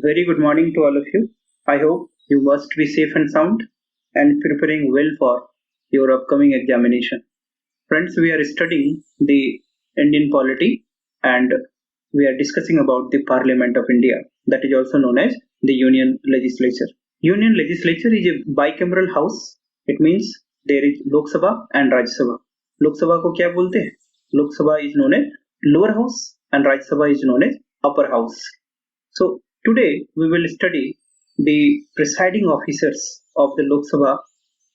Very good morning to all of you. I hope you must be safe and sound and preparing well for your upcoming examination. Friends, we are studying the Indian polity and we are discussing about the Parliament of India, that is also known as the Union Legislature. Union Legislature is a bicameral house. It means there is Lok Sabha and Rajya Sabha. Lok Sabha को क्या बोलते हैं? Lok Sabha is known as lower house and Rajya Sabha is known as upper house. So today we will study the presiding officers of the Lok Sabha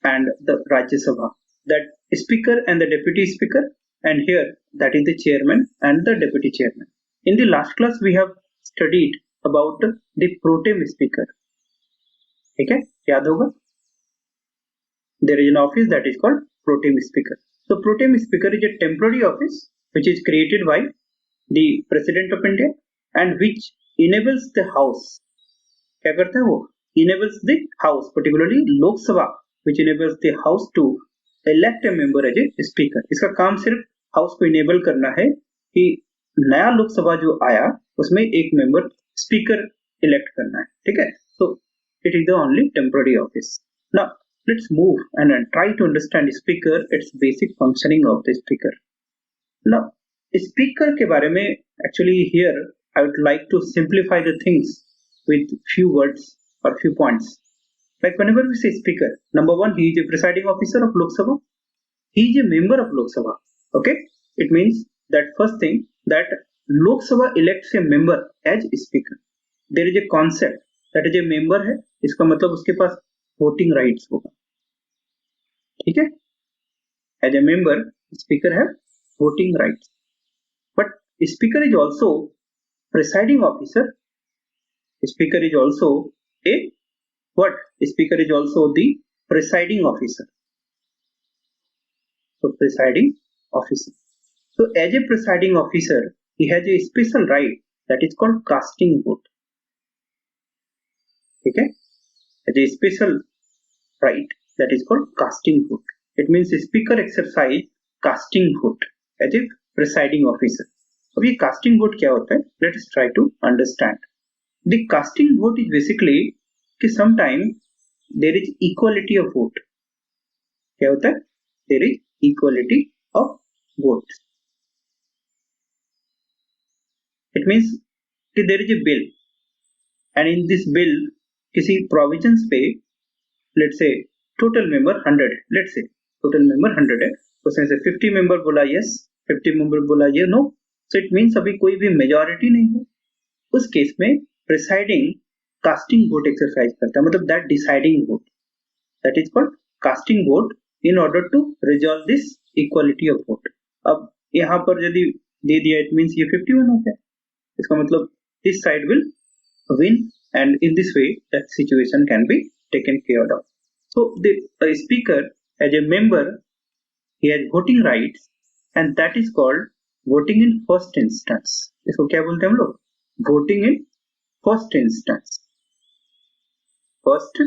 and the Rajya Sabha, that speaker and the deputy speaker, and here that is the chairman and the deputy chairman. In the last class we have studied about the pro tem speaker. ठीक है, याद होगा? There is an office that is called pro tem speaker. So pro tem speaker is a temporary office which is created by the president of India and which enables the house. क्या करता है वो? Enables the house, particularly Lok Sabha, which enables the house to elect a member as a speaker. इसका काम सिर्फ house को enable करना है कि नया लोकसभा जो आया उसमें एक मेंबर स्पीकर इलेक्ट करना है. ठीक है, so it is the only temporary office. Now let's move and try to understand speaker, its basic functioning of the speaker. Now speaker के बारे में actually here I would like to simplify the things with few words or few points. Like whenever we say speaker, number one, he is a presiding officer of Lok Sabha. He is a member of Lok Sabha. Okay, it means that first thing that Lok Sabha elects a member as speaker. There is a concept that is a member है, इसका मतलब उसके पास voting rights होगा. ठीक है, as a member, speaker have voting rights. But speaker is also presiding officer. Speaker is also a what? Speaker is also the presiding officer. So presiding officer. So as a presiding officer, he has a special right that is called casting vote. Okay, as a special right that is called casting vote. It means the speaker exercise casting vote as a presiding officer. अब ये casting vote क्या होता है? Let us try to understand. The casting vote is basically कि sometime there is equality of vote. क्या होता है? There is equality of votes. It means कि there is a bill and in this bill किसी provisions पे let's say total member 100, let's say total member 100 है, उसमें से 50 member बोला yes, 50 member बोला ये no, so it means अभी कोई भी majority नहीं है. उस केस में presiding casting vote exercise करता है, मतलब that deciding vote, that is called casting vote in order to resolve this equality of vote. अब यहाँ पर यदि दे दिया it means ये 51 हो गया, इसका मतलब this side will win and in this way that situation can be taken care of. So the speaker as a member, he has voting rights and that is called voting in first instance. इसको क्या बोलते हैं हम लोग? Voting in first instance. First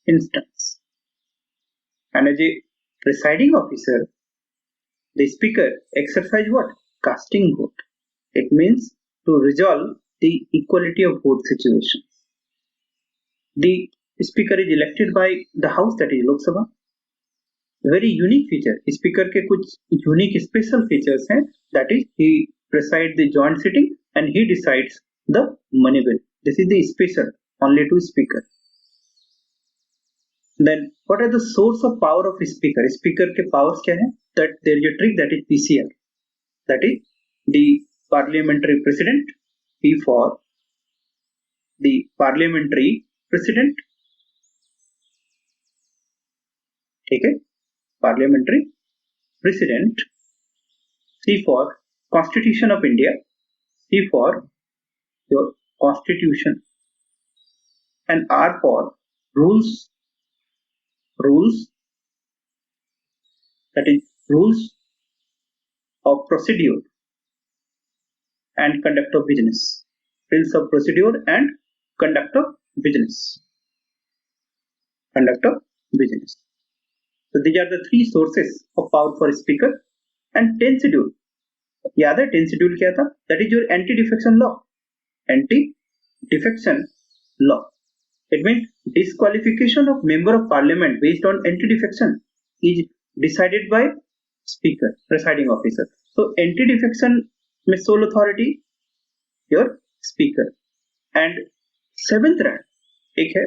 instance. And as a presiding officer, the speaker exercise what? Casting vote. It means to resolve the equality of vote situation. The speaker is elected by the house, that is Lok Sabha. Very unique feature. Speaker के कुछ unique special features हैं, that is he presides the joint sitting and he decides the money bill. This is the special only to speaker. Then what are the source of power of speaker? Speaker के powers क्या है? That there is a trick, that is PCR. That is the parliamentary president. P for the parliamentary president. ठीक है, parliamentary president. C for Constitution of India. C for your constitution. And R for rules. Rules, that is rules of procedure and conduct of business. Rules of procedure and conduct of business. Conduct of business. So these are the three sources of power for speaker. And 10th schedule. याद है 10th schedule क्या था? That is your anti-defection law. Anti-defection law. It means disqualification of member of parliament based on anti-defection is decided by speaker, presiding officer. So anti-defection में sole authority your speaker. And seventh rank एक है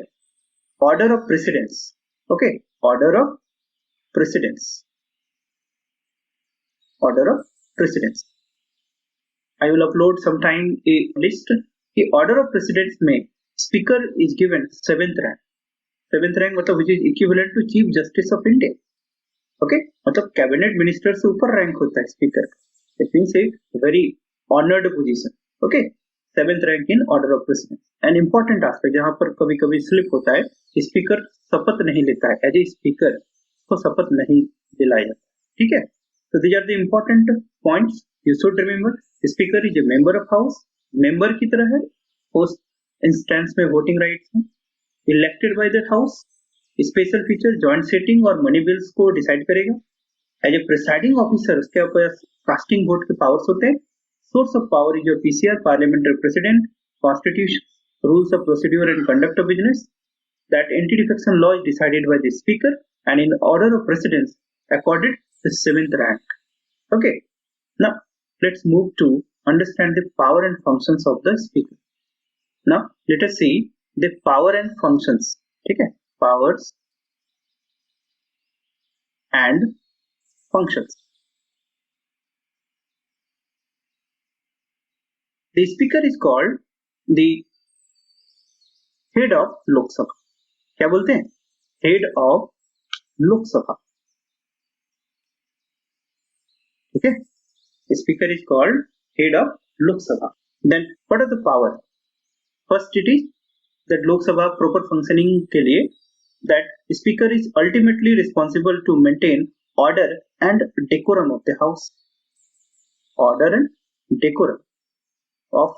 order of precedence. Okay, order of precedence. Order of precedence. I will upload sometime a list. The order of precedence में speaker is given seventh rank. Seventh rank मतलब which is equivalent to chief justice of India. Okay, मतलब cabinet minister से ऊपर rank होता है speaker. It means a very honoured position. Okay, seventh rank in order of precedence. An important aspect जहां पर कभी कभी स्लिप होता है, स्पीकर शपथ नहीं लेता है. एज ए स्पीकर को शपथ नहीं दिलाया जाता. ठीक है, तो these are the important points you should remember. Speaker is a member of house. Member की तरह है, उस इंस्टेंस में वोटिंग राइट्स हैं, elected by the house. Special feature joint setting और मनी बिल्स को डिसाइड करेगा. एज ए प्रिसाइडिंग ऑफिसर उसके ऊपर कास्टिंग वोट के पावर्स होते हैं. Source of power is your PCR, parliamentary president, constitution, rules of procedure and conduct of business. That anti defection law is decided by the speaker and in order of precedence according the seventh rank. Okay, now let's move to understand the power and functions of the speaker. Now let us see the power and functions. ठीक है, powers and functions. The speaker is called the head of Lok Sabha. क्या बोलते हैं? Head of Lok Sabha. Okay, the speaker is called head of Lok Sabha. Then what are the power? First it is that Lok Sabha proper functioning के लिए that speaker is ultimately responsible to maintain order and decorum of the house. Order and decorum of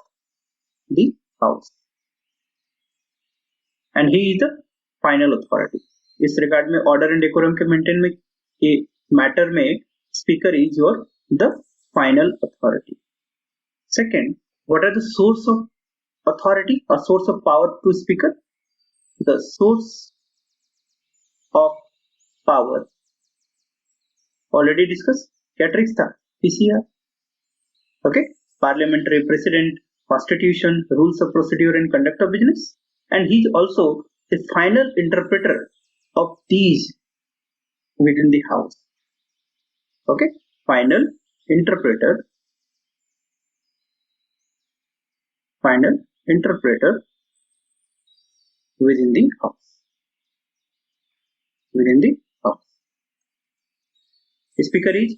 the house. And he is the final authority. इस regard में order and decorum के maintain में ये matter में speaker is your the final authority. Second, what are the source of authority or source of power to speaker? The source of power already discussed. क्या tricks था? PCR. Okay, parliamentary president, constitution, rules of procedure and conduct of business. And he is also the final interpreter of these within the house. Okay, final interpreter, final interpreter within the house. Within the house. Speaker is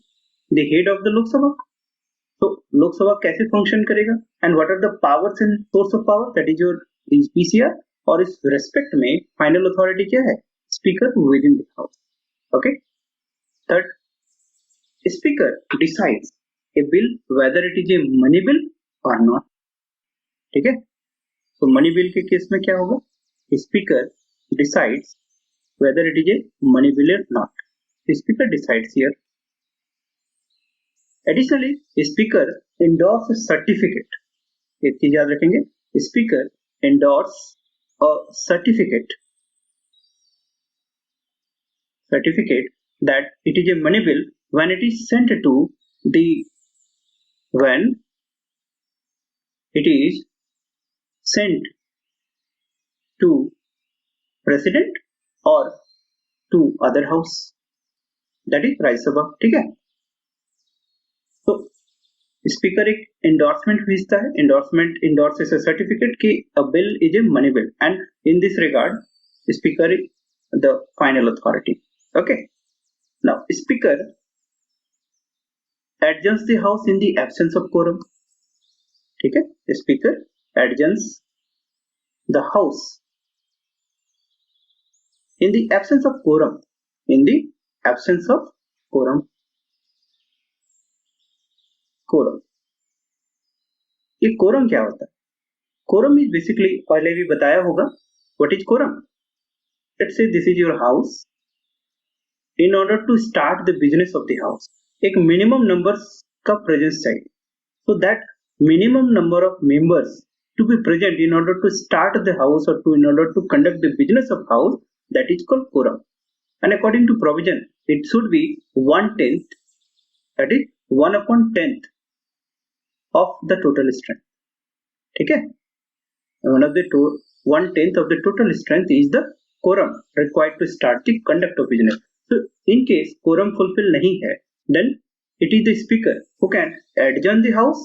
the head of the Lok Sabha. So Lok Sabha कैसे function करेगा? And what are the powers and source of power? That is your PCR. और इस respect में final authority क्या है? Speaker within the house. Okay. Third, Speaker decides a bill whether it is a money bill or not. ठीक है? So money bill के case में क्या होगा? Speaker decides whether it is a money bill or not. The speaker decides here. Additionally, speaker endorse a certificate. एक चीज याद रखेंगे, speaker endorse a certificate that it is a money bill when it is sent to the when it is sent to president or to other house, that is राज्य सभा. ठीक है, तो speaker एक endorsement भेजता है. endorsement endorses a certificate कि a bill is a money bill, and in this regard speaker is the final authority. Okay, now speaker adjourns the house in the absence of quorum. ठीक है, speaker adjourns the house in the absence of quorum. In the absence of quorum. Quorum. ये quorum क्या होता है? Quorum is basically, पहले भी बताया होगा, what is quorum? Let's say this is your house. In order to start the business of the house, एक minimum numbers का presence चाहिए. So that minimum number of members to be present in order to start the house or in order to conduct the business of house, that is called quorum. And according to provision, it should be 1/10, that is 1/10 of the total strength. Okay? One of the 1/10 of the total strength is the quorum required to start the conduct of business. So in case quorum fulfill nahi hai, then it is the speaker who can adjourn the house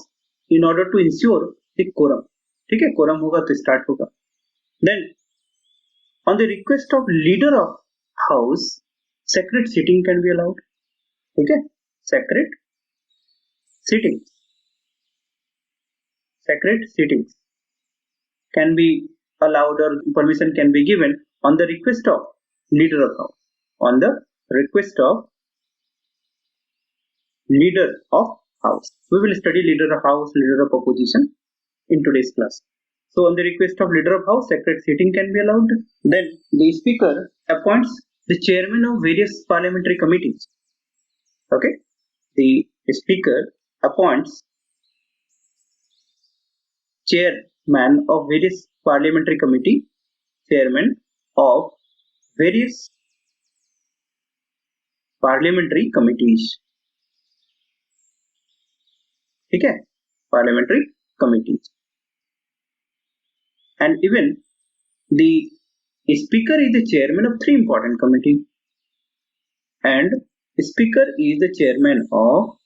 in order to ensure the quorum. ठीक है, quorum होगा तो start होगा. Then on the request of leader of house, secret sitting can be allowed. ठीक है, secret sittings can be allowed or permission can be given on the request of leader of house. On the request of leader of house. We will study leader of house, leader of opposition in today's class. So on the request of leader of house, secret sitting can be allowed. Then the speaker appoints the chairman of various parliamentary committees. Okay, the speaker appoints chairman of various parliamentary committee, chairman of various parliamentary committees. ठीक है, parliamentary committees. And even the speaker is the chairman of 3 important committees, and speaker is the chairman of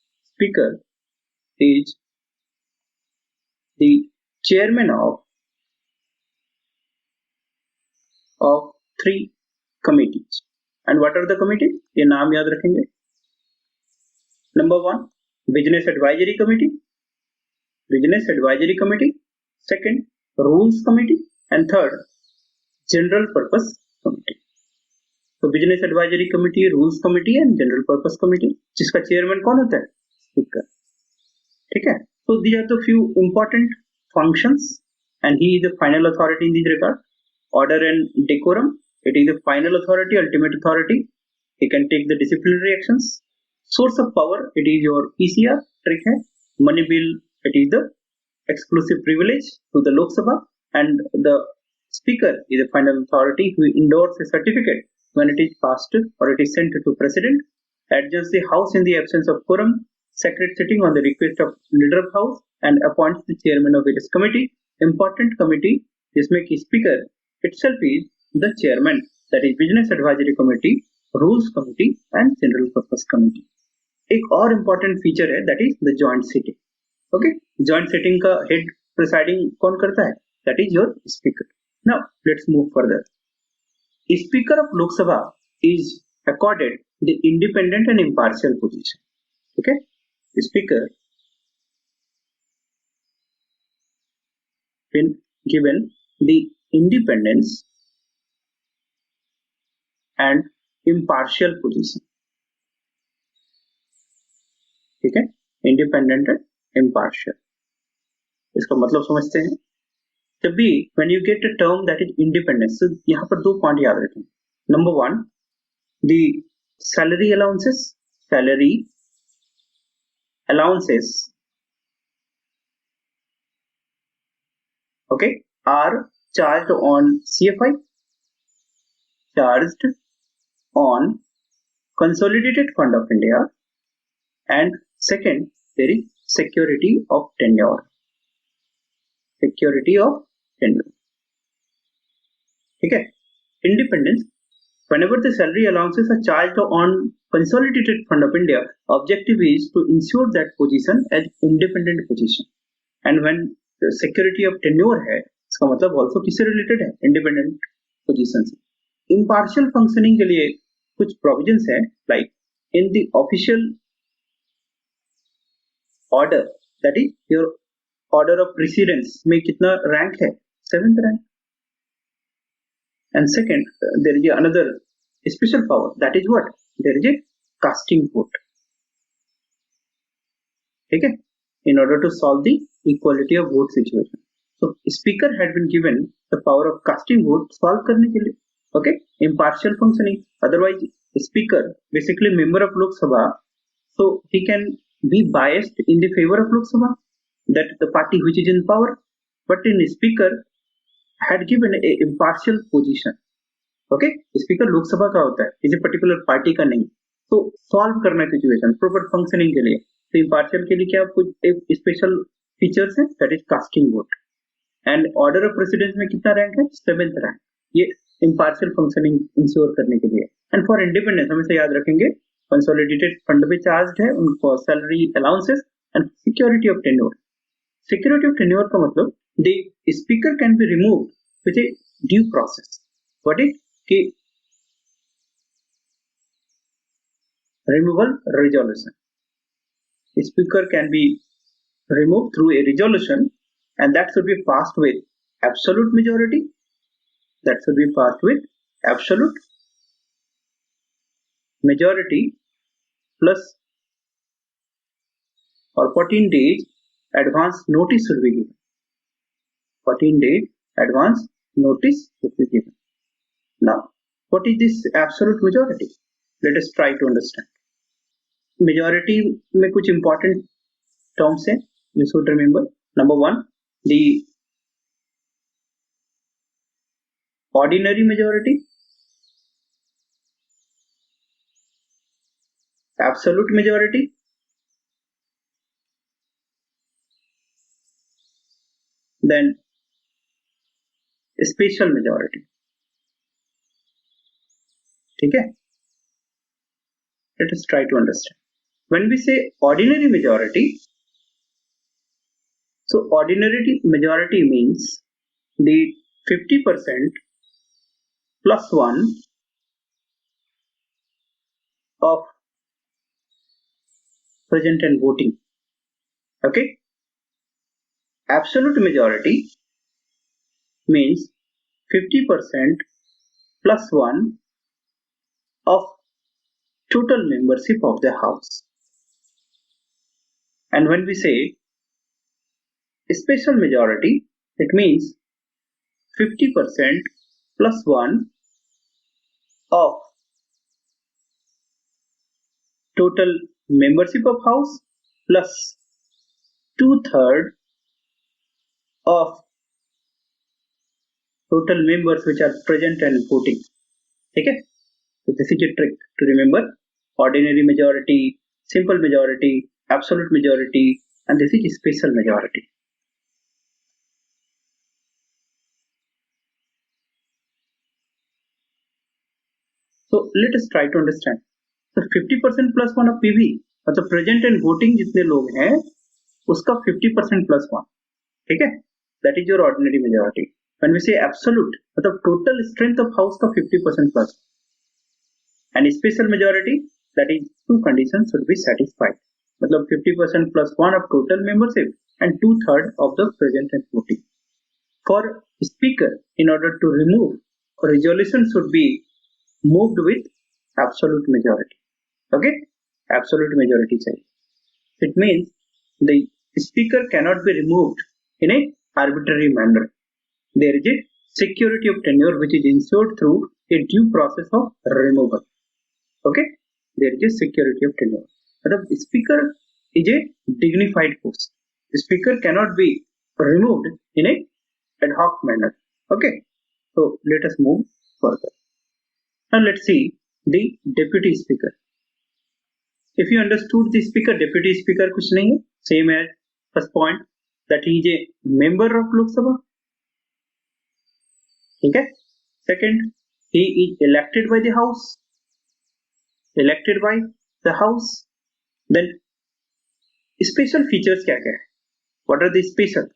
of 3 committees. And what are the committees? ये नाम याद रखेंगे. Number 1, Business Advisory Committee. Second, Rules Committee. And third, General Purpose Committee. So Business Advisory Committee, Rules Committee and General Purpose Committee. जिसका chairman कौन होता है? Speaker. ठीक है. So these are the few important functions, and he is the final authority in this regard. Order and decorum. It is the final authority, ultimate authority. He can take the disciplinary actions. Source of power. It is your PCR trick है. Money bill. It is the exclusive privilege to the Lok Sabha, and the speaker is the final authority who endorses a certificate when it is passed or it is sent to president. Adjourns the house in the absence of quorum. Secret sitting on the request of leader of house, and appoints the chairman of various committee. Important committee जिसमें कि speaker itself is the chairman, that is business advisory committee, rules committee and general purpose committee. एक और important feature है, that is the joint sitting. Okay, joint sitting का head presiding कौन करता है? That is your speaker. Now let's move further. Speaker of Lok Sabha is accorded the independent and impartial position. Okay, the speaker been given the independence and impartial position. ठीक है, independent and impartial. इसका मतलब समझते हैं. जब भी when you get a term that is independence, so यहाँ पर 2 पॉइंट याद रखें. Number 1, the salary allowances okay, are charged on CFI, charged on Consolidated Fund of India, and second, there is security of tenure. ठीक है, independence. Whenever the salary allowances are charged on Consolidated Fund of India, objective is to ensure that position as independent position. And when the security of tenure है, इसका मतलब also किससे related है? Independent position से. Impartial functioning के लिए कुछ provisions है, like in the official order, that is your order of precedence में कितना rank है? 7th rank. And second, there is another special power, that is what? There is a casting vote. ठीक है, in order to solve the equality of vote situation. So speaker had been given the power of casting vote solve करने के लिए. Okay, impartial functioning. Otherwise, speaker basically member of Lok Sabha, so he can be biased in the favor of Lok Sabha, that the party which is in power. but in speaker had given a impartial position. Okay, speaker Lok Sabha का होता है, किसी particular party का नहीं. तो solve करना है situation proper functioning के लिए. तो इम्पार्शियल के लिए क्या कुछ एक स्पेशल फीचर्स है, that is casting vote. And order of precedence में कितना रैंक है, 7th रैंक. ये इम्पार्शियल फंक्शनिंग इंश्योर करने के लिए. एंड फॉर इंडिपेंडेंस हमेशा याद रखेंगे, कंसोलिडेटेड फंड में चार्ज है, उनको salary allowances and security of tenure. Security of tenure का मतलब the speaker can be removed with A due process. What is कि removal resolution. Speaker can be removed through a resolution, and that should be passed with absolute majority. That should be passed with absolute majority plus or 14 days advance notice should be given. 14 days advance notice should be given. Now, what is this absolute majority? Let us try to understand. Majority में कुछ important terms हैं, you should remember. Number 1, the ordinary majority, absolute majority, then special majority. ठीक है? Let us try to understand. When we say ordinary majority, so ordinary majority means the 50% plus 1 of present and voting. Okay? Absolute majority means 50% plus 1 of total membership of the house. And when we say special majority, it means 50% plus 1 of total membership of house plus 2/3 of total members which are present and voting. Okay? So this is a trick to remember: ordinary majority, simple majority, absolute majority, and this is special majority. So let us try to understand. So 50% plus 1 of PV, मतलब present and voting जितने लोग हैं उसका 50% plus 1. ठीक है? That is your ordinary majority. When we say absolute, मतलब total strength of house का 50% plus. And special majority, that is 2 conditions should be satisfied. मतलब 50% plus 1 of total membership and 2/3 of the present and voting. For speaker, in order to remove, resolution should be moved with absolute majority. Okay? Absolute majority चाहिए. It means the speaker cannot be removed in a arbitrary manner. There is a security of tenure which is ensured through a due process of removal. Okay? There is a security of tenure. But the speaker is a dignified post. The speaker cannot be removed in a ad hoc manner. Okay? So let us move further. Now let's see the deputy speaker. If you understood the speaker, deputy speaker कुछ नहीं है, same as first point, that he is a member of Lok Sabha. ठीक है? Second, he is elected by the house. Elected by the house. Then special features क्या क्या है? What are the special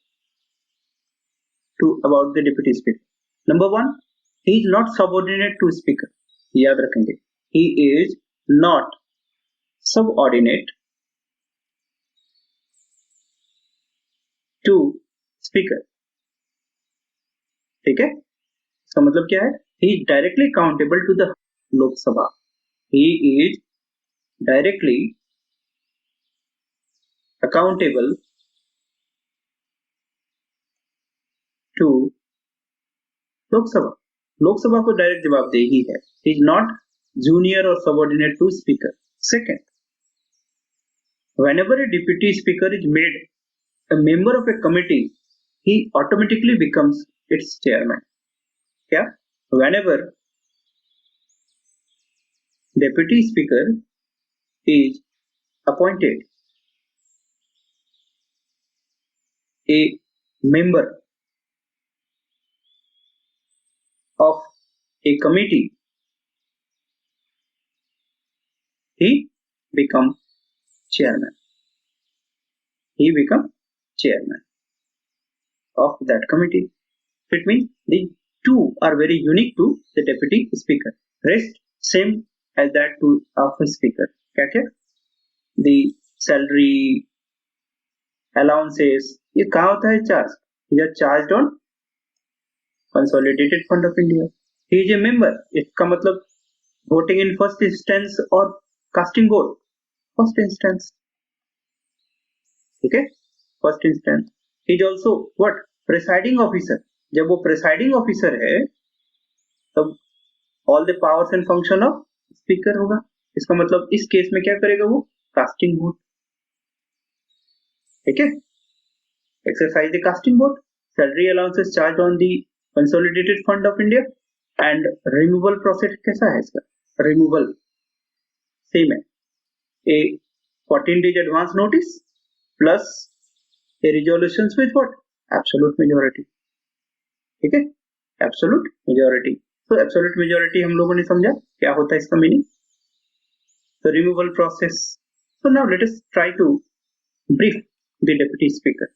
to about the deputy speaker? Number 1, he is not subordinate to speaker. याद रखेंगे, he is not subordinate to speaker. ठीक है? इसका मतलब क्या है? He is directly accountable to the Lok Sabha. He is directly accountable to Lok Sabha. लोक सभा को डायरेक्ट जवाबदेही है. He is not junior or subordinate to speaker. Second, whenever a deputy speaker is made a member of a committee, he automatically becomes its chairman. Yeah, whenever deputy speaker is appointed a member of a committee, he become chairman. He become chairman of that committee. It means the two are very unique to the deputy speaker. Rest same as that to of a speaker. क्या the salary allowances ये कहाँ होता है charge? These are charged on consolidated fund of India. He is a member. इसका मतलब voting in first instance or casting vote. First instance. ठीक है? First instance. He is also what? Presiding officer. जब वो presiding officer है तब all the powers and function of speaker होगा. इसका मतलब इस केस में क्या करेगा वो? Casting vote. ठीक है? Exercise the casting vote. Salary allowances charged on the consolidated fund of India. And removal process कैसा है इसका? Removal same है. A 14 days advance notice plus a resolutions with what? Absolute majority. ठीक है? Absolute majority. So absolute majority हम लोगों ने समझा क्या होता है इसका meaning. The removal process. So now let us try to brief the deputy speaker.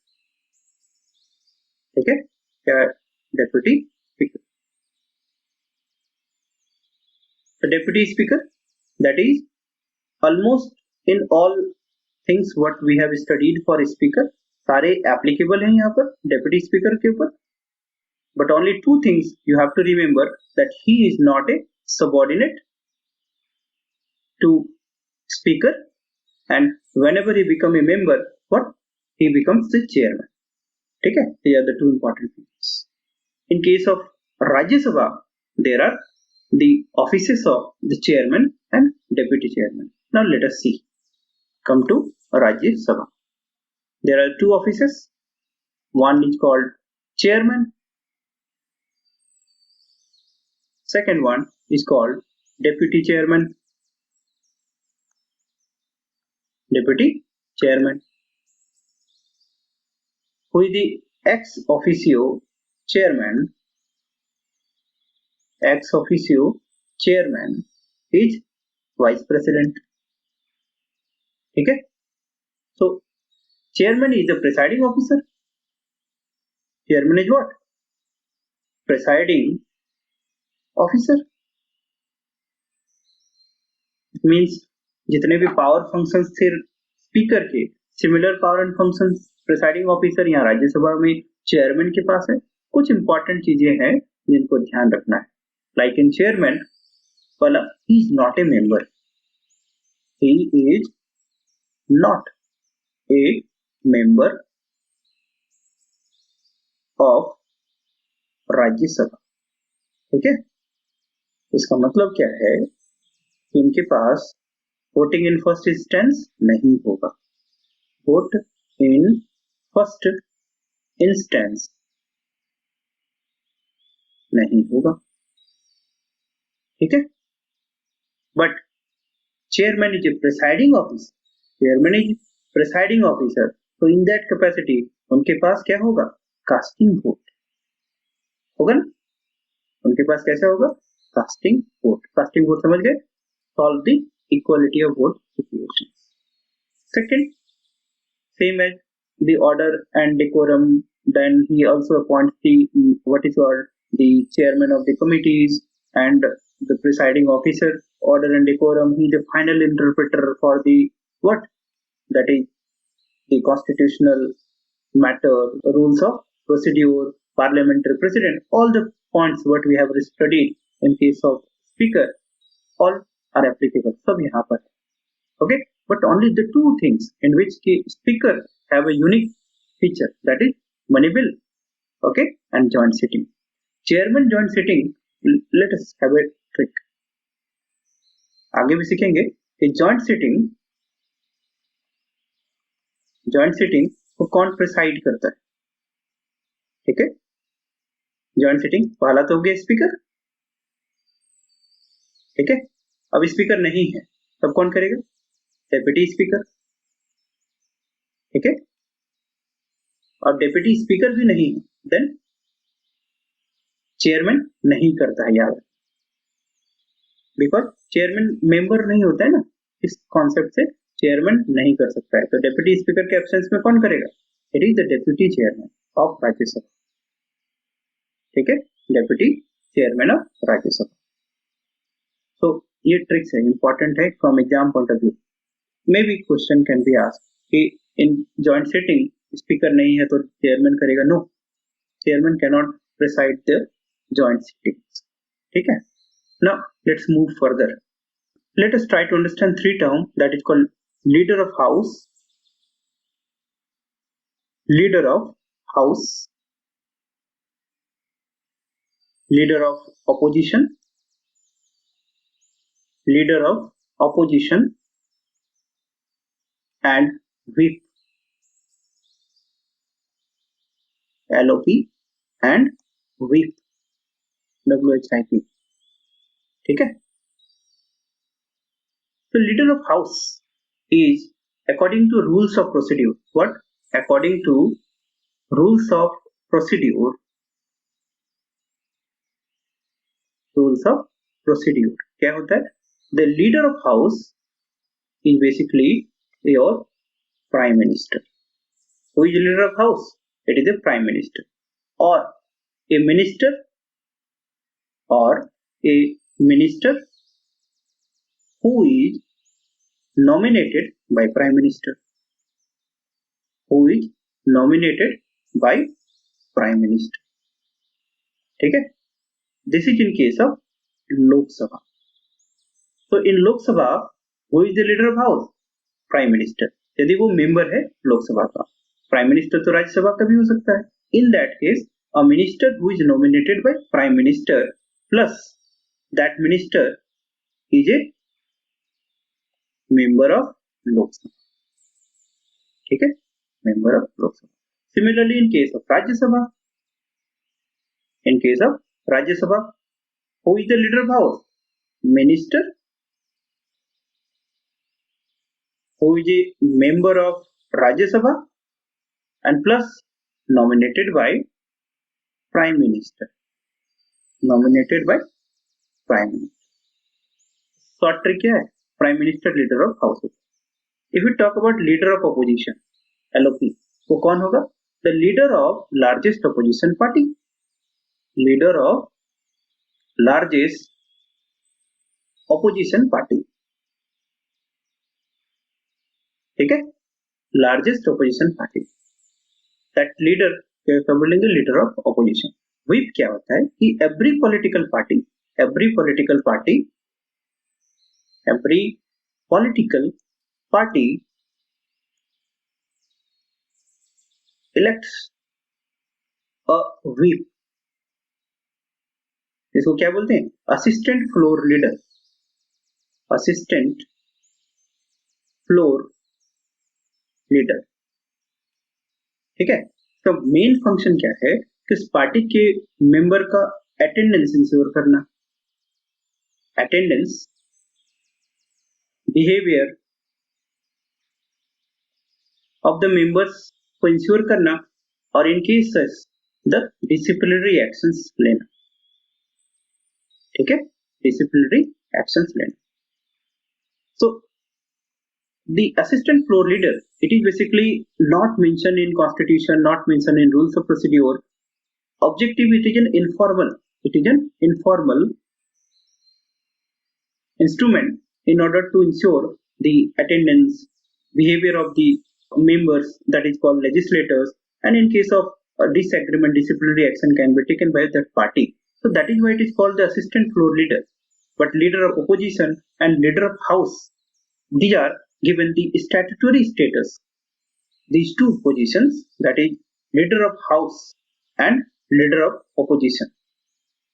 ठीक है? क्या deputy speaker? The deputy speaker, that is almost in all things what we have studied for speaker सारे applicable हैं यहाँ पर deputy speaker के ऊपर. But only two things you have to remember, that he is not a subordinate to speaker, and whenever he become a member, what? He becomes the chairman. ठीक है? These are the two important things. In case of Rajya Sabha, there are the offices of the chairman and deputy chairman. Now let us see. Come to Rajya Sabha. There are two offices. One is called chairman. Second one is called deputy chairman. Deputy chairman. Who is the ex officio chairman? Ex officio chairman is vice president. ठीक है? So chairman is the presiding officer. Chairman is what? Presiding officer. It means जितने भी power functions थे speaker के, similar power and functions presiding officer यहाँ राज्यसभा में chairman के पास है. कुछ important चीजें हैं जिनको ध्यान रखना है. Like in chairman, वाला he is not a member. He is not a member of राज्य सभा. ठीक है? इसका मतलब क्या है? इनके पास वोटिंग इन फर्स्ट इंस्टेंस नहीं होगा. वोट इन फर्स्ट इंस्टेंस नहीं होगा. ठीक है? But chairman is a presiding officer. Chairman is presiding officer. So in that capacity उनके पास क्या होगा? Casting vote होगा ना? उनके पास कैसा होगा? Casting vote. Casting vote समझ गए? Solve the equality of vote situation. Second, same as the order and decorum. Then he also appoints the what is called the chairman of the committees and the presiding officer. Order and decorum. He is the final interpreter for the what? That is the constitutional matter, rules of procedure, parliamentary president. All the points what we have studied in case of speaker, all are applicable. सब यहाँ पर. Okay, but only the two things in which the speaker have a unique feature, that is money bill, okay, and joint sitting. Chairman joint sitting, let us have a trick. आगे भी सीखेंगे कि joint sitting को कौन preside करता है. ठीक है, जॉइंट सिटिंग पहला तो हो गया स्पीकर, ठीक है। अब स्पीकर नहीं है तब कौन करेगा? डेप्यूटी स्पीकर, ठीक है। और डेप्यूटी स्पीकर भी नहीं है देन चेयरमैन नहीं करता है, याद, बिकॉज चेयरमैन मेंबर नहीं होता है ना, इस कॉन्सेप्ट से चेयरमैन नहीं कर सकता है। तो डेप्यूटी स्पीकर के एब्सेंस में कौन करेगा? It is the deputy chairman of Rajya Sabha, ठीक है, डेप्यूटी चेयरमैन ऑफ राज्यसभा। तो ये ट्रिक्स है, इंपॉर्टेंट है from exam point of view. May be question can be asked कि इन जॉइंट सिटिंग स्पीकर नहीं है तो चेयरमैन करेगा? No, chairman cannot preside the joint sittings, ठीक है। Now let's move further. Let us try to understand three terms that is called leader of house, leader of house, leader of opposition, leader of opposition, and whip, LOP and whip, WHIP, ठीक है। So leader of house is according to rules of procedure. What? According to rules of procedure, rules of procedure क्या होता है? The leader of house is basically your prime minister. Who is the leader of house? It is the prime minister, or a minister, or a minister who is nominated by prime minister, who is nominated by prime minister, ठीक है। This is in case of Lok Sabha. So in Lok Sabha, who is the leader of house? Prime minister. यदि वो member है लोकसभा का, prime minister तो राज्यसभा का भी हो सकता है। In that case a minister who is nominated by prime minister plus that minister is a member of Lok Sabha, ठीक है, member of Lok Sabha. Similarly in case of Rajya Sabha, in case of Rajya Sabha, who is the leader of house? Minister who is a member of Rajya Sabha and plus nominated by prime minister, nominated by prime minister. Short trick क्या है? Prime minister leader of house. If you talk about leader of opposition, LOP, वो कौन होगा? The leader of largest opposition party, leader of largest opposition party, ठीक है, largest opposition party, that leader क्या बोलेंगे? Leader of opposition. Whip क्या होता है कि every political party, every political party elects a whip, इसको क्या बोलते हैं? Assistant floor leader, assistant floor leader, ठीक है। तो मेन फंक्शन क्या है कि इस पार्टी के मेंबर का अटेंडेंस इंश्योर करना, attendance, behaviour of the members को इंश्योर करना, और इन केसेस द डिसिप्लिनरी एक्शंस लेना, ठीक है, डिसिप्लिनरी एक्शंस लेना। So the assistant floor leader, it is basically not mentioned in constitution, not mentioned in rules of procedure. Objective, it is an informal instrument in order to ensure the attendance, behavior of the members, that is called legislators, and in case of disagreement, disciplinary action can be taken by that party. So that is why it is called the assistant floor leader. But leader of opposition and leader of house, these are given the statutory status. These two positions, that is leader of house and leader of opposition,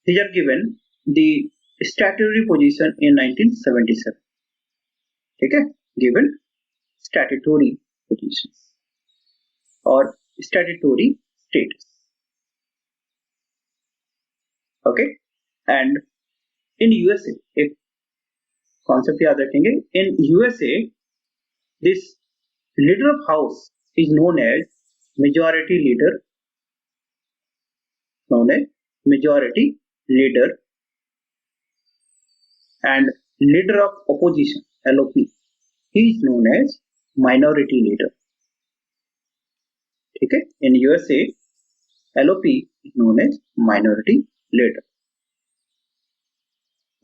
these are given the statutory position in 1977, ठीक है, given statutory positions or statutory status. Okay, and in USA, एक concept याद रखेंगे, in USA this leader of house is known as majority leader, and leader of opposition LOP, he is known as minority leader. ठीक है, in USA LOP is known as minority leader.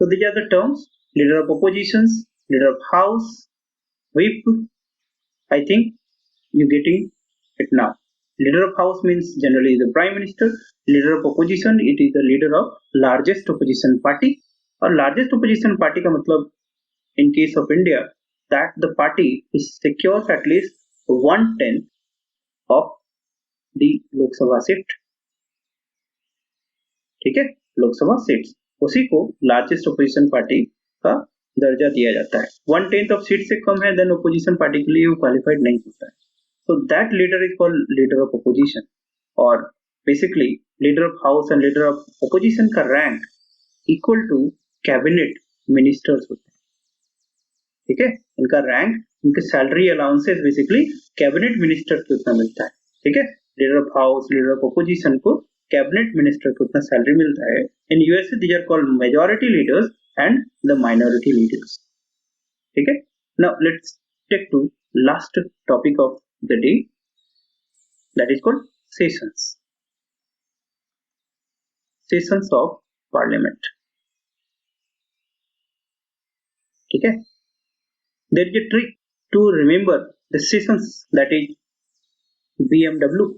So these are the terms: leader of oppositions, leader of house, whip. I think you getting it now. Leader of house means generally the prime minister. Leader of opposition, it is the leader of largest opposition party. और largest opposition party का मतलब in case of India that the party is secures at least 1/10 of the Lok Sabha seat. ठीक है, Lok Sabha seats, उसी को largest opposition party का दर्जा दिया जाता है. 1/10 ऑफ सीट से कम है देन ओपोजिशन पार्टी के लिए वो क्वालिफाइड नहीं होता है. So that leader is called leader of opposition, और basically leader of house and leader of opposition का rank equal to cabinet ministers होते हैं. ठीक है, इनका रैंक, इनके salary allowances basically cabinet minister को उतना मिलता है. ठीक है, leader of house, leader of opposition को कैबिनेट मिनिस्टर को उतना सैलरी मिलता है. In USA these are called majority leaders and the minority leaders. ठीक है, now let's take to last topic of the day, that is called sessions of parliament. ठीक है, there is a trick to remember the sessions, that is BMW.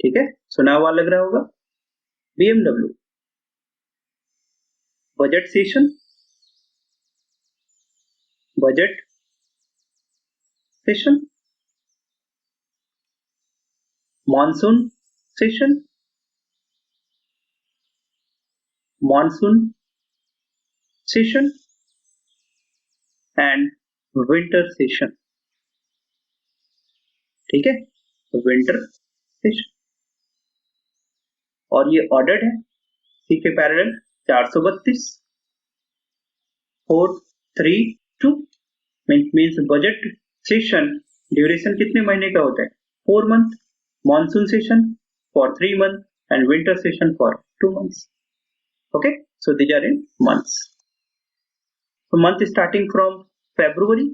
ठीक है, सुना हुआ लग रहा होगा BMW. Budget session, monsoon session, and winter session. ठीक है, winter session, और ये ऑर्डर्ड है सी के parallel 432 432 means budget session duration कितने महीने का होता है? 4 month. Monsoon session for 3 month and winter session for 2 months. Okay, so these are in months. So month starting from February,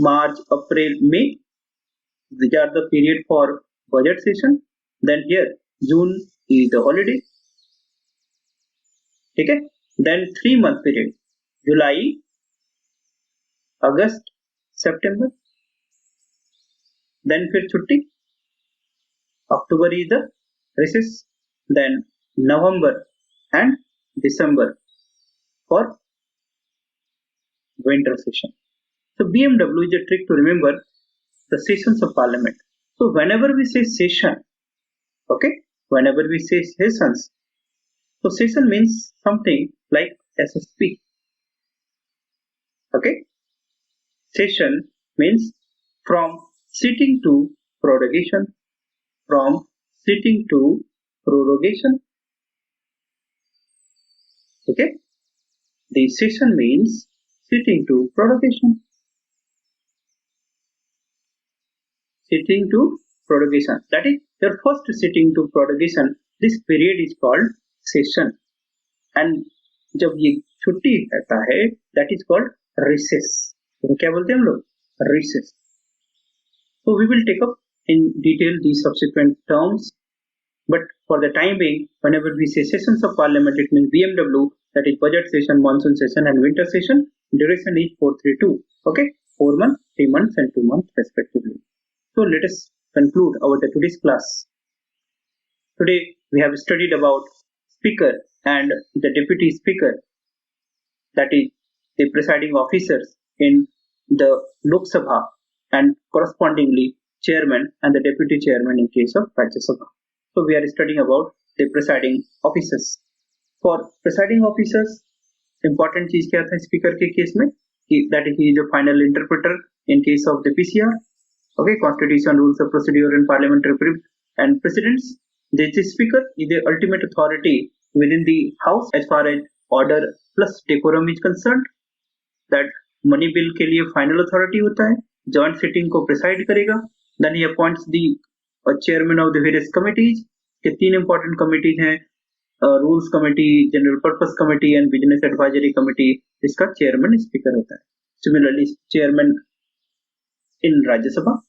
March, April, May. These are the period for budget session. Then here June is the holiday. ठीक है, then 3 month period, July, August, September. Then फिर छुट्टी, October is the recess. Then November and December for winter session. So BMW is a trick to remember the sessions of parliament. So whenever we say session, okay, whenever we say sessions, so session means something like SSP. Okay, session means from sitting to prorogation, Okay, the session means sitting to prorogation. That is your first sitting to prorogation. This period is called session. And जब ये छुट्टी रहता है, that is called recess. तो क्या बोलते हैं हम लोग? Recess. So we will take up in detail these subsequent terms, but for the time being, whenever we say sessions of parliament, it means BMW, that is budget session, monsoon session and winter session. Duration is 432. Okay, 4 months, 3 months and 2 months respectively. So let us conclude our today's class. Today we have studied about speaker and the deputy speaker, that is the presiding officers in the Lok Sabha, and correspondingly chairman and the deputy chairman in case of Rajya Sabha. So we are studying about the presiding officers. For presiding officers, important चीज क्या था speaker के case में, that he is the final interpreter in case of the PCR. Okay, constitution, rules of procedure and parliamentary and precedents. The speaker is the ultimate authority within the house as far as order plus decorum is concerned. That money bill के लिए final authority होता है, joint sitting को preside करेगा, then ही appoints the chairman of the various committees के तीन important committees हैं, rules committee, general purpose committee and business advisory committee, इसका चेयरमैन स्पीकर होता है. Similarly chairman in Rajya Sabha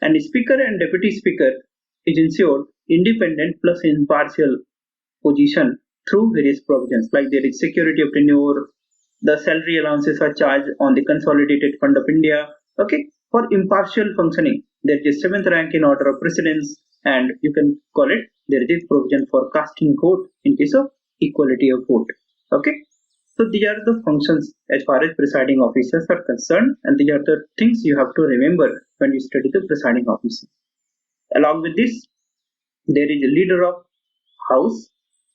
and speaker and deputy speaker is ensured independent plus impartial position through various provisions like there is security of tenure, the salary allowances are charged on the consolidated fund of India. Okay, for impartial functioning there is seventh rank in order of precedence, and you can call it there is provision for casting vote in case of equality of vote. Okay, so these are the functions as far as presiding officers are concerned, and these are the things you have to remember when you study the presiding officer. Along with this, there is a leader of house.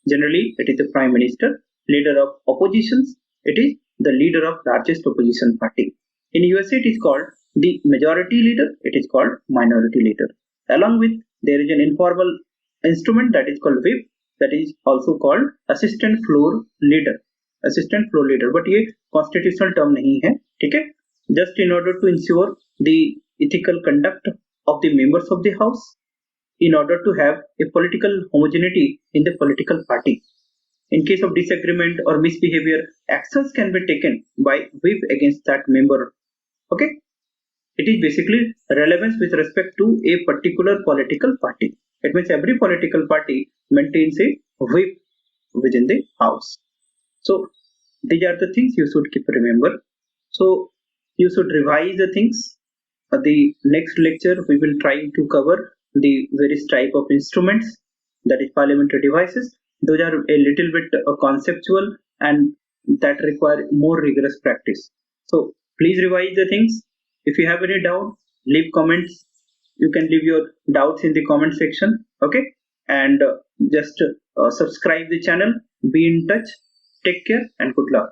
Generally, it is the prime minister. Leader of oppositions, it is the leader of largest opposition party. In USA, it is called the majority leader. It is called minority leader. Along with, there is an informal instrument that is called whip. That is also called assistant floor leader. Assistant floor leader, but ये constitutional term नहीं है, ठीक है. Just in order to ensure the ethical conduct of the members of the house, in order to have a political homogeneity in the political party. In case of disagreement or misbehavior, actions can be taken by whip against that member. Okay, it is basically relevance with respect to a particular political party. It means every political party maintains a whip within the house. So these are the things you should keep remember. So you should revise the things. The next lecture we will try to cover the various type of instruments, that is parliamentary devices. Those are a little bit conceptual and that require more rigorous practice. So please revise the things. If you have any doubt, leave comments. You can leave your doubts in the comment section. Okay, and just subscribe the channel. Be in touch. Take care and good luck.